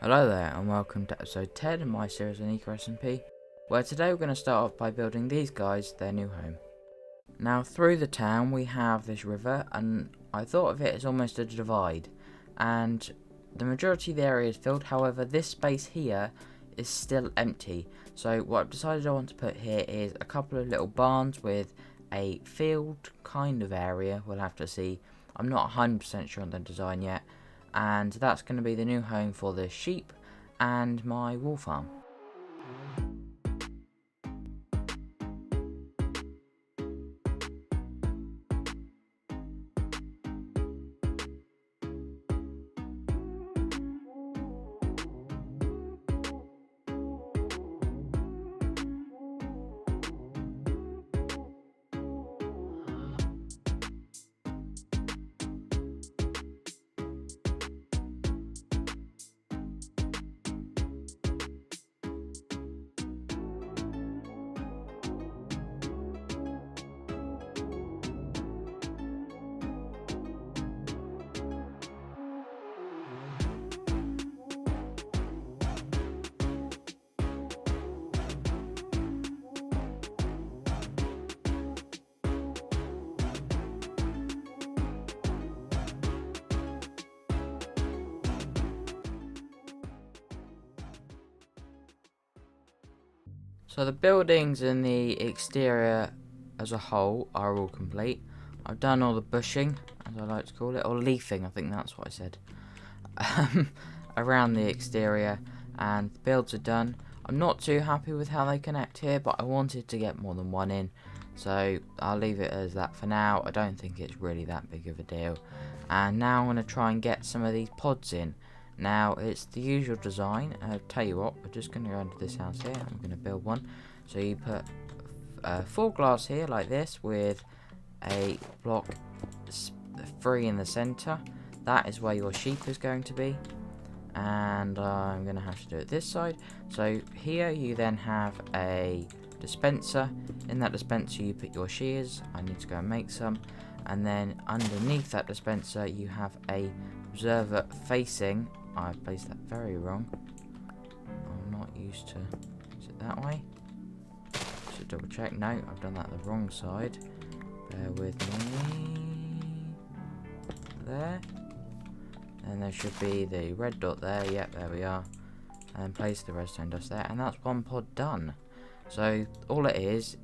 Hello there and welcome to episode 10 of my series on IGRA SMP, where today we're going to start off by building these guys their new home. Now through the town we have this river, and I thought of it as almost a divide, and the majority of the area is filled. However, this space here is still empty, so what I've decided I want to put here is a couple of little barns with a field kind of area. We'll have to see. I'm not 100% sure on the design yet. And that's going to be the new home for the sheep and my wool farm. So the buildings and the exterior as a whole are all complete. I've done all the bushing, as I like to call it, or leafing, I think that's what I said, around the exterior, and the builds are done. I'm not too happy with how they connect here, but I wanted to get more than one in, so I'll leave it as that for now. I don't think it's really that big of a deal. And now I'm going to try and get some of these pods in. Now, it's the usual design. I'll tell you what, we're just going to go into this house here. I'm going to build one. So you put 4 glass here like this with a block 3 in the centre. That is where your sheep is going to be. And I'm going to have to do it this side. So here you then have a dispenser. In that dispenser you put your shears. I need to go and make some. And then underneath that dispenser you have a observer facing. I've placed that very wrong. I'm not used to... Is it that way? Should double check. No, I've done that the wrong side. Bear with me. There. And there should be the red dot there. Yep, there we are. And then place the redstone dust there. And that's one pod done. So all it is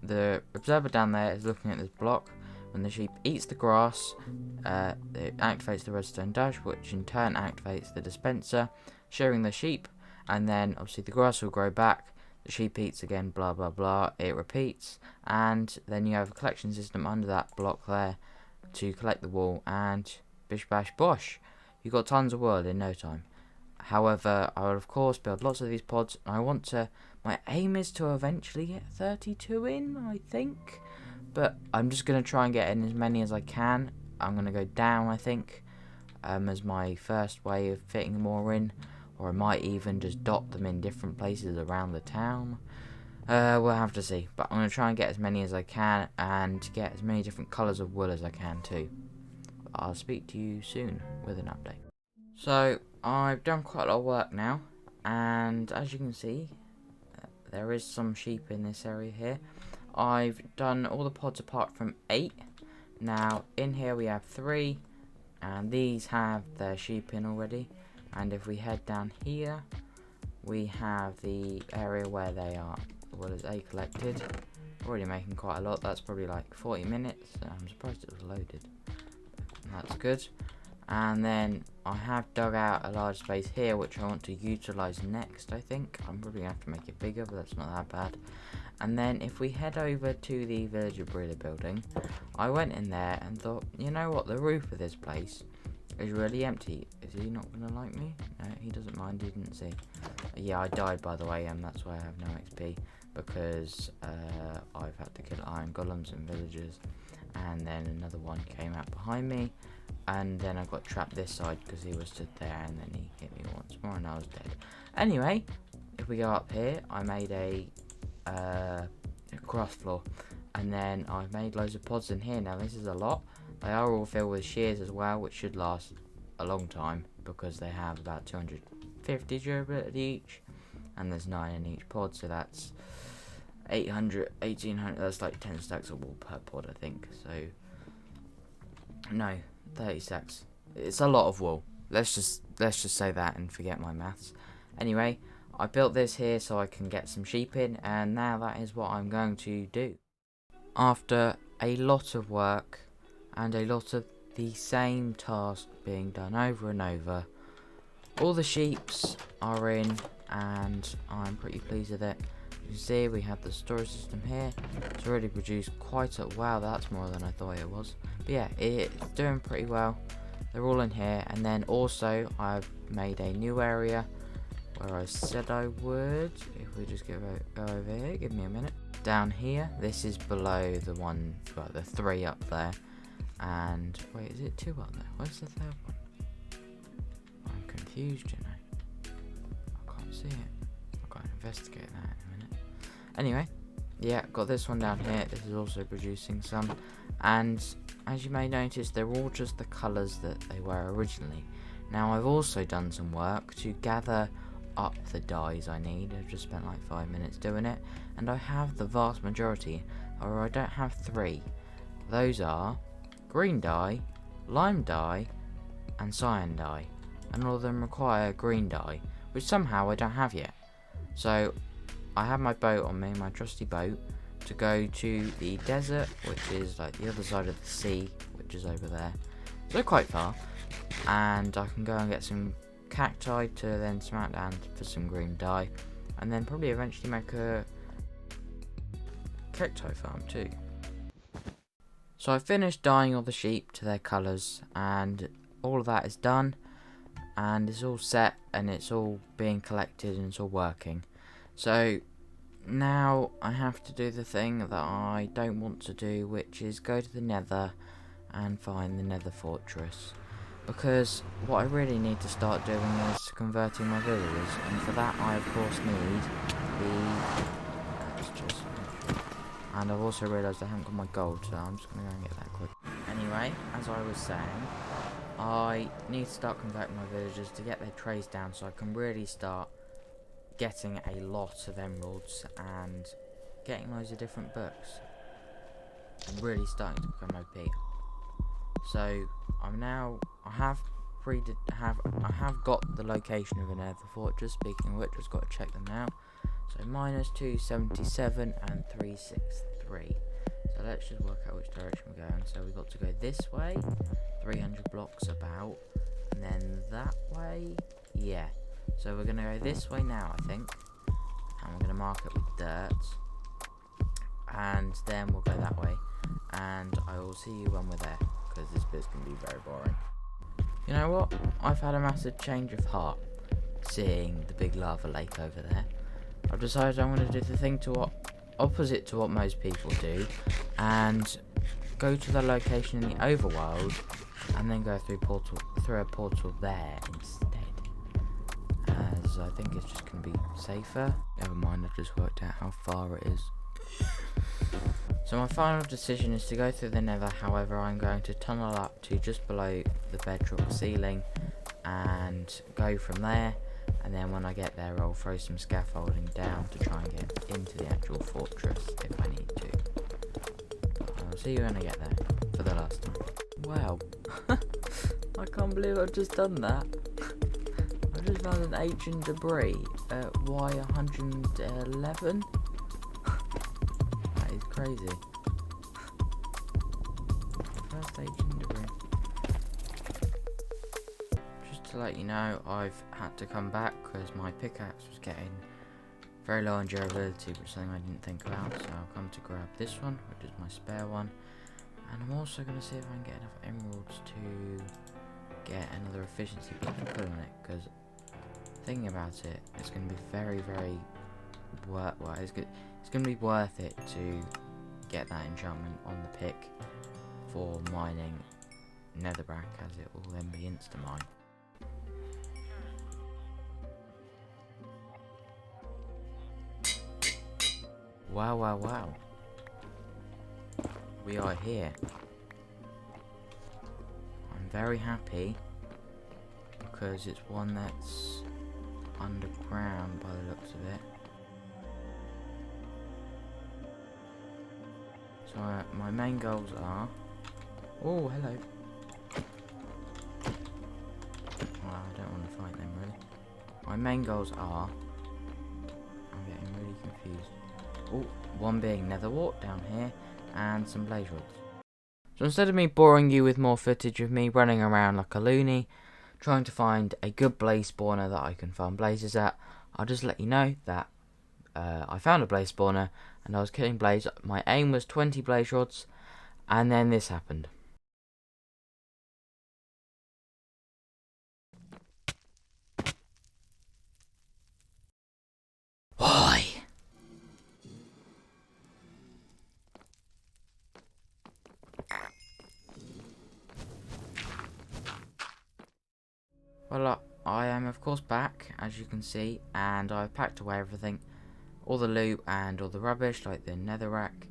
the observer down there is looking at this block. When the sheep eats the grass, it activates the redstone dash, which in turn activates the dispenser, shearing the sheep, and then obviously the grass will grow back, the sheep eats again, blah blah blah, it repeats, and then you have a collection system under that block there to collect the wool, and bish bash bosh, you've got tons of wool in no time. However, I will of course build lots of these pods. My aim is to eventually get 32 in, I think. But I'm just going to try and get in as many as I can. I'm going to go down, I think, as my first way of fitting more in. Or I might even just dot them in different places around the town. We'll have to see. But I'm going to try and get as many as I can and get as many different colours of wool as I can too. I'll speak to you soon with an update. So, I've done quite a lot of work now. And as you can see, there is some sheep in this area here. I've done all the pods apart from 8. Now in here we have 3, and these have their sheep in already. And if we head down here, we have the area where they are, well as A collected. Already making quite a lot. That's probably like 40 minutes. I'm surprised it was loaded. That's good. And then I have dug out a large space here, which I want to utilise next, I think. I'm probably going to have to make it bigger, but that's not that bad. And then if we head over to the villager breeder building, I went in there and thought, you know what, the roof of this place is really empty. Is he not going to like me? No, he doesn't mind, he didn't see. Yeah, I died by the way, and that's why I have no XP, because I've had to kill iron golems and villagers. And then another one came out behind me, and then I got trapped this side because he was stood there, and then he hit me once more and I was dead. Anyway, if we go up here, I made a grass floor, and then I've made loads of pods in here. Now this is a lot. They are all filled with shears as well, which should last a long time. because they have about 250 durability each, and there's 9 in each pod, so that's 800, 1800, that's like 10 stacks of wool per pod, I think. So no, 30 stacks. It's a lot of wool. Let's just say that and forget my maths. Anyway, I built this here so I can get some sheep in, and now that is what I'm going to do. After a lot of work and a lot of the same task being done over and over, all the sheeps are in, and I'm pretty pleased with it. You can see we have the storage system here. It's already produced quite a... wow, that's more than I thought it was. But yeah, it's doing pretty well. They're all in here, and then also I've made a new area where I said I would. If we just go over here, give me a minute. Down here, this is below the one, well, the 3 up there. And wait, is it 2 up there? Where's the 3rd one? I'm confused, you know. I can't see it. I've got to investigate that in a minute. Anyway, yeah, got this one down here. This is also producing some, and as you may notice, they're all just the colours that they were originally. Now I've also done some work to gather up the dyes I need. I've just spent like 5 minutes doing it, and I have the vast majority. However, I don't have 3. Those are green dye, lime dye, and cyan dye, and all of them require green dye, which somehow I don't have yet. So I have my boat on me, my trusty boat, to go to the desert, which is like the other side of the sea, which is over there. So quite far, and I can go and get some cacti to then smack down for some green dye, and then probably eventually make a cacti farm too. So I finished dyeing all the sheep to their colours, and all of that is done, and it's all set, and it's all being collected, and it's all working. So now I have to do the thing that I don't want to do, which is go to the nether and find the nether fortress. Because what I really need to start doing is converting my villagers, and for that I of course need the... and I've also realised I haven't got my gold, so I'm just going to go and get that quick. Anyway, as I was saying, I need to start converting my villagers to get their trays down so I can really start getting a lot of emeralds and getting loads of different books. I'm really starting to become OP. So I have got the location of a nether fortress. Speaking of which, just got to check them now. So -277 and 363. So let's just work out which direction we're going. So we've got to go this way, 300 blocks about, and then that way. Yeah. So we're gonna go this way now, I think, and we're gonna mark it with dirt, and then we'll go that way, and I will see you when we're there, because this bit's gonna be very boring. You know what? I've had a massive change of heart seeing the big lava lake over there. I've decided I'm going to do the thing opposite to what most people do, and go to the location in the overworld, and then go through a portal there instead. As I think it's just going to be safer. Never mind, I've just worked out how far it is. So my final decision is to go through the nether. However, I'm going to tunnel up to just below the bedrock ceiling and go from there, and then when I get there I'll throw some scaffolding down to try and get into the actual fortress if I need to. I'll see you when I get there for the last time. Wow. I can't believe I've just done that. I just found an ancient debris at Y111. That is crazy. First ancient debris. Just to let you know, I've had to come back because my pickaxe was getting very low on durability, which is something I didn't think about. So I'll come to grab this one, which is my spare one. And I'm also going to see if I can get enough emeralds to get another efficiency block to put on it, because thinking about it, it's going to be very it's going to be worth it to get that enchantment on the pick for mining netherrack, as it will then be insta-mine. Wow. We are here. I'm very happy because it's one that's underground by the looks of it. So my main goals are... Oh, hello. Oh, I don't want to fight them really. My main goals are... I'm getting really confused. Oh, one being nether wart down here and some blaze rods. So instead of me boring you with more footage of me running around like a loony, trying to find a good blaze spawner that I can farm blazes at, I'll just let you know that I found a blaze spawner and I was killing blaze. My aim was 20 blaze rods, and then this happened. Why? Well, I am of course back, as you can see, and I've packed away everything, all the loot and all the rubbish like the nether rack,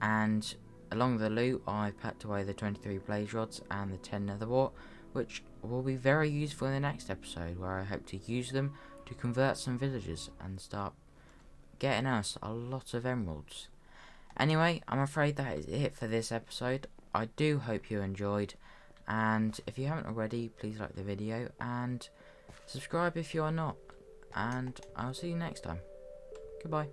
and along the loot I've packed away the 23 blaze rods and the 10 nether wart, which will be very useful in the next episode, where I hope to use them to convert some villagers and start getting us a lot of emeralds. Anyway, I'm afraid that is it for this episode. I do hope you enjoyed, and if you haven't already, please like the video and subscribe if you are not, and I'll see you next time. Goodbye.